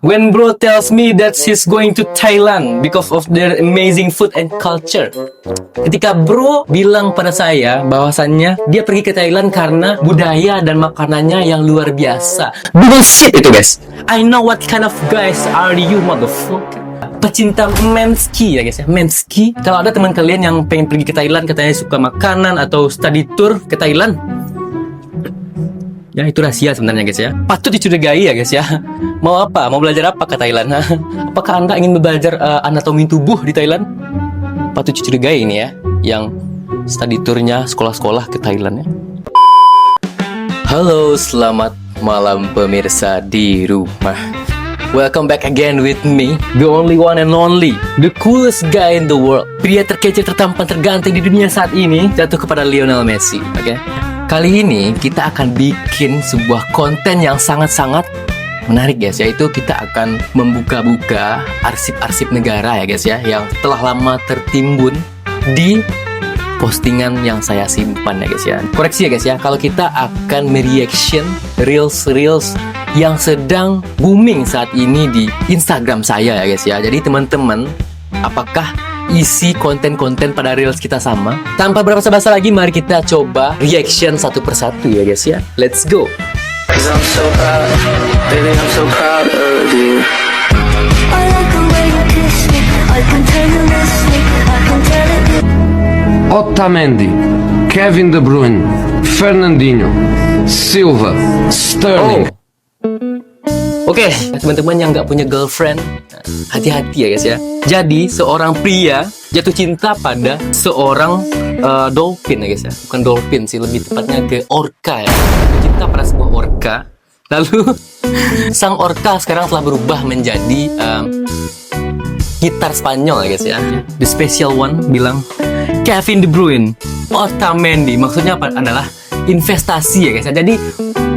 When bro tells me that she's going to Thailand because of their amazing food and culture. Ketika bro bilang pada saya bahwasannya dia pergi ke Thailand karena budaya dan makanannya yang luar biasa. Bullshit itu guys. I know what kind of guys are you motherfucker. Pecinta menski ya guys ya, menski. Kalau ada teman kalian yang pengen pergi ke Thailand, katanya suka makanan atau study tour ke Thailand, ya itu rahasia sebenarnya guys ya. Patut dicurigai ya guys ya. Mau apa? Mau belajar apa ke Thailand? Apakah Anda ingin belajar anatomi tubuh di Thailand? Patut dicurigai ini ya, yang study tournya sekolah-sekolah ke Thailand ya. Halo, selamat malam pemirsa di rumah. Welcome back again with me, the only one and only, the coolest guy in the world. Pria terkece, tertampan, terganteng di dunia saat ini jatuh kepada Lionel Messi. Oke? Kali ini kita akan bikin sebuah konten yang sangat-sangat menarik guys, yaitu kita akan membuka-buka arsip-arsip negara ya guys ya, yang telah lama tertimbun di postingan yang saya simpan ya guys ya. Koreksi ya guys ya, kalau kita akan mereaction reels yang sedang booming saat ini di Instagram saya ya guys ya. Jadi teman-teman, apakah isi konten-konten pada reels kita sama? Tanpa berbahasa-basa lagi, mari kita coba reaction satu persatu ya guys ya. Let's go. Otamendi, Kevin De Bruyne, Fernandinho, Silva, Sterling. Oke, teman-teman yang nggak punya girlfriend, hati-hati ya guys ya. Jadi seorang pria jatuh cinta pada seorang dolphin ya guys ya. Bukan dolphin sih, lebih tepatnya ke orca ya. Jatuh cinta pada sebuah orca. Lalu sang orca sekarang telah berubah menjadi gitar Spanyol ya guys ya. The special one bilang Kevin De Bruyne, Otamendi. Maksudnya apa? Adalah investasi ya guys ya. Jadi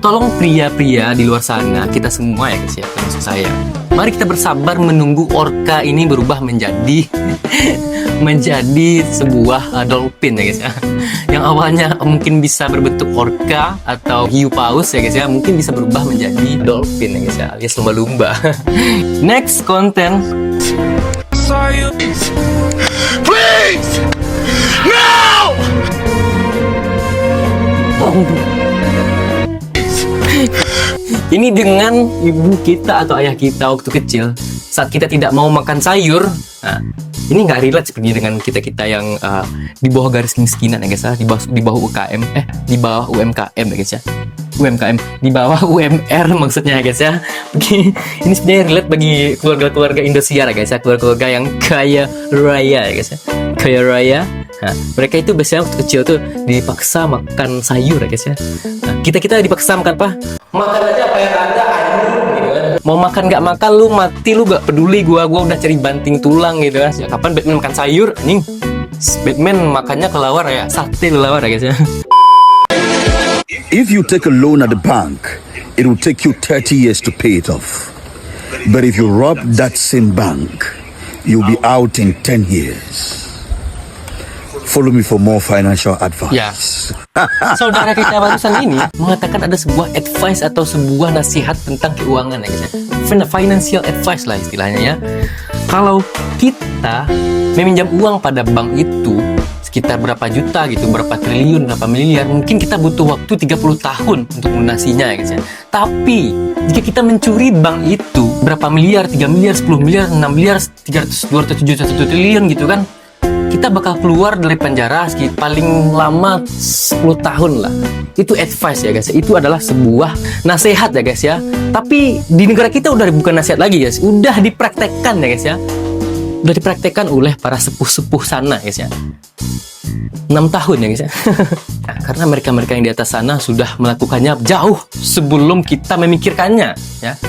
tolong pria-pria di luar sana, kita semua ya guys ya, termasuk saya, mari kita bersabar menunggu orca ini berubah menjadi menjadi sebuah dolphin ya guys ya. Yang awalnya mungkin bisa berbentuk orca atau hiu paus ya guys ya, mungkin bisa berubah menjadi dolphin ya guys ya, alias lumba-lumba. Next konten. Please! No! Ini dengan ibu kita atau ayah kita waktu kecil, saat kita tidak mau makan sayur. Nah, ini nggak relate seperti dengan kita yang di bawah garis kemiskinan ya guys ya, di bawah UKM, di bawah UMKM ya guys ya, UMKM, di bawah UMR maksudnya ya guys ya. Ini sebenarnya relate bagi keluarga-keluarga Indosiar ya guys ya, keluarga-keluarga yang kaya raya ya guys ya, kaya raya. Nah, mereka itu biasanya waktu kecil tuh dipaksa makan sayur ya guys ya. Nah, kita dipaksa makan apa? Makan aja apa yang ada anjing gitu kan. Mau makan nggak makan lu mati, lu nggak peduli, gua udah cari banting tulang gitu kan. Ya, kapan Batman makan sayur anjing? Batman makannya kelawar ya, sate kelawar ya guys ya. If you take a loan at the bank, it will take you 30 years to pay it off. But if you rob that same bank, you'll be out in 10 years. Follow me for more financial advice. Ya, saudara kita barusan ini mengatakan ada sebuah advice atau sebuah nasihat tentang keuangan ya guys ya. Financial advice lah istilahnya ya. Kalau kita meminjam uang pada bank itu sekitar berapa juta gitu, berapa triliun, berapa miliar, mungkin kita butuh waktu 30 tahun untuk melunasinya ya guys ya. Tapi jika kita mencuri bank itu berapa miliar, 3 miliar, 10 miliar, 6 miliar, 300, 200 juta, 1 triliun gitu kan, kita bakal keluar dari penjara sekitar paling lama 10 tahun lah. Itu advice ya guys. Itu adalah sebuah nasihat ya guys ya. Tapi di negara kita udah bukan nasihat lagi guys. Udah dipraktekkan ya guys ya. Udah dipraktekkan oleh para sepuh-sepuh sana guys ya. 6 tahun ya guys ya. Nah, karena mereka-mereka yang di atas sana sudah melakukannya jauh sebelum kita memikirkannya ya.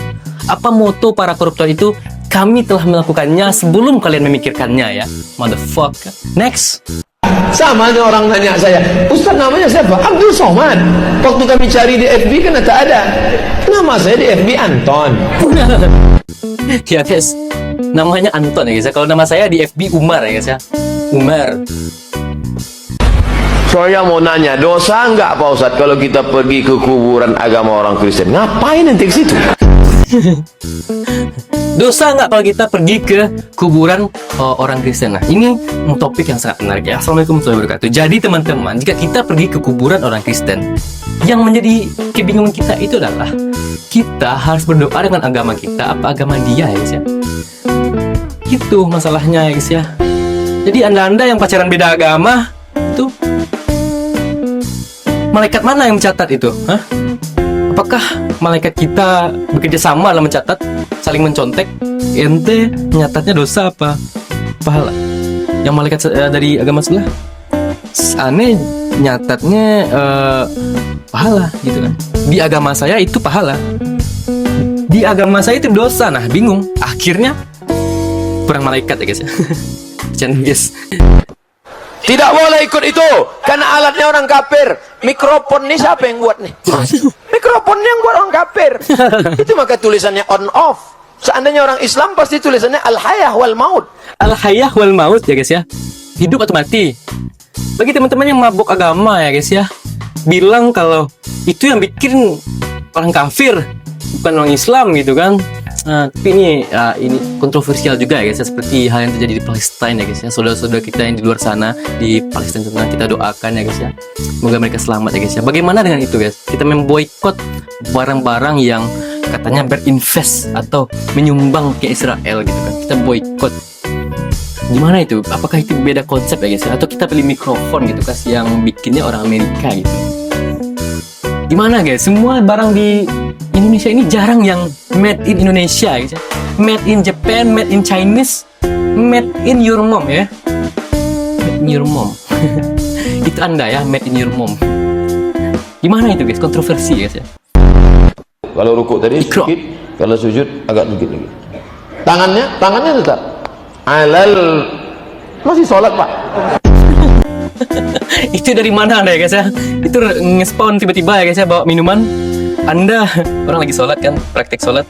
Apa moto para koruptor itu? Kami telah melakukannya sebelum kalian memikirkannya ya, motherfucker. Next. Sama aja orang nanya saya, Ustaz namanya siapa? Abdul Somad. Waktu kami cari di FB kan tak ada. Nama saya di FB Anton. Ya guys, namanya Anton ya guys ya. Kalau nama saya di FB Umar ya guys ya. Umar. Saya mau nanya, dosa enggak Pak Ustaz kalau kita pergi ke kuburan agama orang Kristen? Ngapain nanti ke situ? Dosa nggak kalau kita pergi ke kuburan orang Kristen? Nah, ini topik yang sangat menarik ya. Assalamualaikum warahmatullahi wabarakatuh. Jadi teman-teman, jika kita pergi ke kuburan orang Kristen, yang menjadi kebingungan kita itu adalah kita harus berdoa dengan agama kita, apa agama dia ya guys ya. Itu masalahnya ya guys ya. Jadi anda yang pacaran beda agama, itu malaikat mana yang mencatat itu? Hah? Apakah malaikat kita bekerja sama dalam mencatat, saling mencontek? Ente nyatatnya dosa apa pahala? Yang malaikat dari agama sebelah, aneh nyatatnya pahala gitu kan. Di agama saya itu pahala, di agama saya itu dosa. Nah bingung, akhirnya kurang malaikat ya guys ya. Jangan guys. Tidak boleh ikut itu, karena alatnya orang kafir. Mikrofon ini siapa yang buat nih? Mikrofonnya yang buat orang kafir. Itu maka tulisannya on off. Seandainya orang Islam pasti tulisannya al-hayah wal maut. Al-hayah wal maut ya guys ya. Hidup atau mati. Bagi teman-teman yang mabuk agama ya guys ya, bilang kalau itu yang bikin orang kafir, bukan orang Islam gitu kan. Tapi ini kontroversial juga ya guys ya, seperti hal yang terjadi di Palestina ya guys ya. Saudara-saudara kita yang di luar sana di Palestina sana, kita doakan ya guys ya, semoga mereka selamat ya guys ya. Bagaimana dengan itu guys? Kita memboikot barang-barang yang katanya berinvest atau menyumbang ke Israel gitu kan. Kita boikot. Gimana itu? Apakah itu beda konsep ya guys ya? Atau kita beli mikrofon gitu kan yang bikinnya orang Amerika gitu. Gimana guys? Semua barang di Indonesia ini jarang yang made in Indonesia guys ya. Made in Japan, made in Chinese, made in your mom ya. Made in your mom. Itu Anda ya, made in your mom. Gimana itu guys? Kontroversi guys ya. Kalau rukuk tadi Ikro. sedikit, kalau sujud agak dikit lagi. Tangannya tetap. Alal masih sholat pak. Itu dari mana Anda ya guys ya? Itu nge-spawn tiba-tiba ya guys ya, bawa minuman. Anda orang lagi sholat kan, praktek sholat,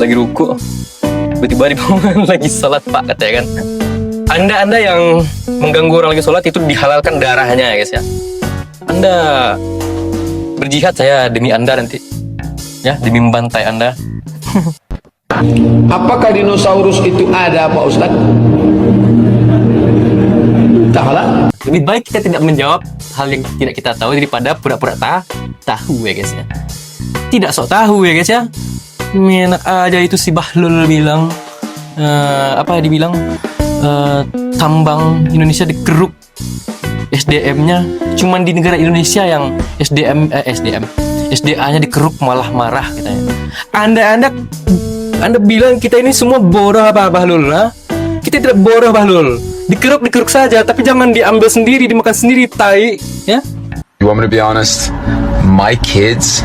lagi ruku, tiba-tiba di bawah lagi sholat pak katanya kan. Anda yang mengganggu orang lagi sholat itu dihalalkan darahnya ya guys ya. Anda berjihad, saya demi Anda nanti ya, demi membantai Anda. Apakah dinosaurus itu ada Pak Ustaz? Entahlah. Lebih baik kita tidak menjawab hal yang tidak kita tahu daripada pura-pura tahu ya guys ya. Tidak sok tahu ya guys ya. Enak aja itu si Bahlul bilang apa dibilang tambang Indonesia dikeruk SDM-nya. Cuman di negara Indonesia yang SDA-nya dikeruk malah marah katanya. Anda bilang kita ini semua bodoh apa Bahlul? Ha? Kita tidak bodoh Bahlul. Dikeruk saja, tapi jangan diambil sendiri, dimakan sendiri, tai, ya. You want me to be honest? My kids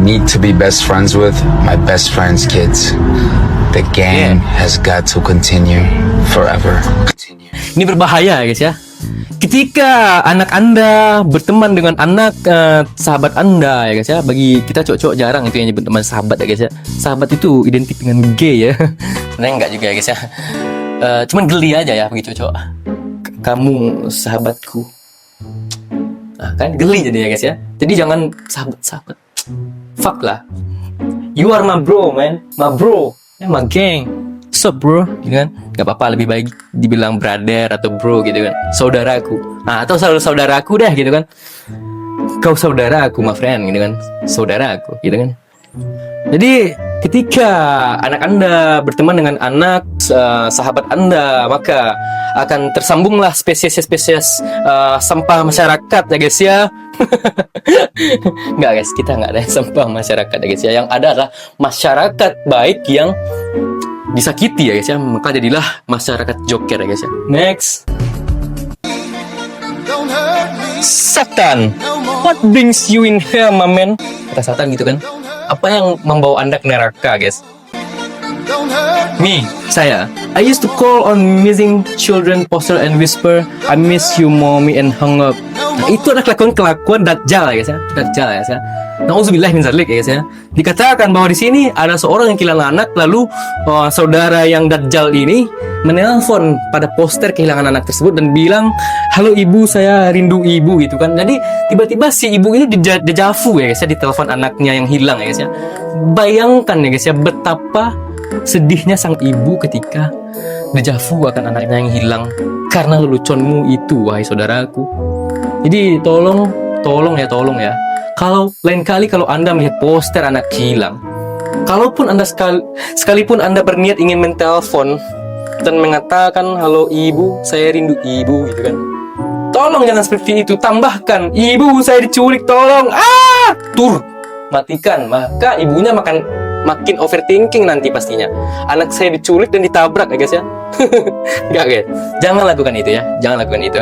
need to be best friends with my best friend's kids. The game has got to continue forever. Ini berbahaya guys ya. Ketika anak Anda berteman dengan anak sahabat Anda ya guys ya. Bagi kita cowok-cowok jarang itu yang nyebut teman sahabat ya guys ya. Sahabat itu identik dengan gay ya. Sebenarnya enggak juga ya guys ya. Cuman geli aja ya begitu cowok. Kamu sahabatku. Nah, kan geli jadi ya guys ya. Jadi jangan sahabat. Fuck lah. You are my bro man. My bro. My gang. Sup bro, gitu kan? Gak apa-apa, lebih baik dibilang brother atau bro gitu kan. Saudaraku. Nah, atau saudaraku deh gitu kan. Kau saudara aku, my friend gitu kan. Saudara aku gitu kan. Jadi ketika anak Anda berteman dengan anak sahabat Anda, maka akan tersambunglah spesies-spesies sampah masyarakat ya guys ya. Enggak guys, kita nggak ada sampah masyarakat ya guys ya. Yang ada adalah masyarakat baik yang disakiti ya guys ya. Maka jadilah masyarakat joker ya guys ya. Next. Satan, what brings you in here, my man? Kata Satan gitu kan. Apa yang membawa Anda ke neraka, guys? Me, saya. I used to call on missing children poster and whisper, I miss you, mommy, and hung up. Nah, itu adalah kelakuan Dajjal ya guys ya. Dajjal ya guys ya. Nauzubillah min dzalik ya guys ya. Dikatakan bahwa di sini ada seorang yang kehilangan anak, lalu saudara yang dajjal ini menelpon pada poster kehilangan anak tersebut dan bilang, "Halo ibu, saya rindu ibu," gitu kan. Jadi tiba-tiba si ibu ini dejavu ya guys ya, ditelepon anaknya yang hilang ya guys ya. Bayangkan ya guys ya, betapa sedihnya sang ibu ketika dejavu akan anaknya yang hilang karena leluconmu itu, wahai saudaraku. Jadi tolong ya. Kalau lain kali kalau Anda melihat poster anak hilang, kalaupun Anda sekalipun Anda berniat ingin menelpon dan mengatakan, "Halo ibu, saya rindu ibu," gitu kan. Tolong jangan seperti itu. Tambahkan, "Ibu, saya diculik, tolong." Matikan. Maka ibunya makin overthinking nanti pastinya. Anak saya diculik dan ditabrak ya guys ya. Enggak guys. Jangan lakukan itu ya. Jangan lakukan itu.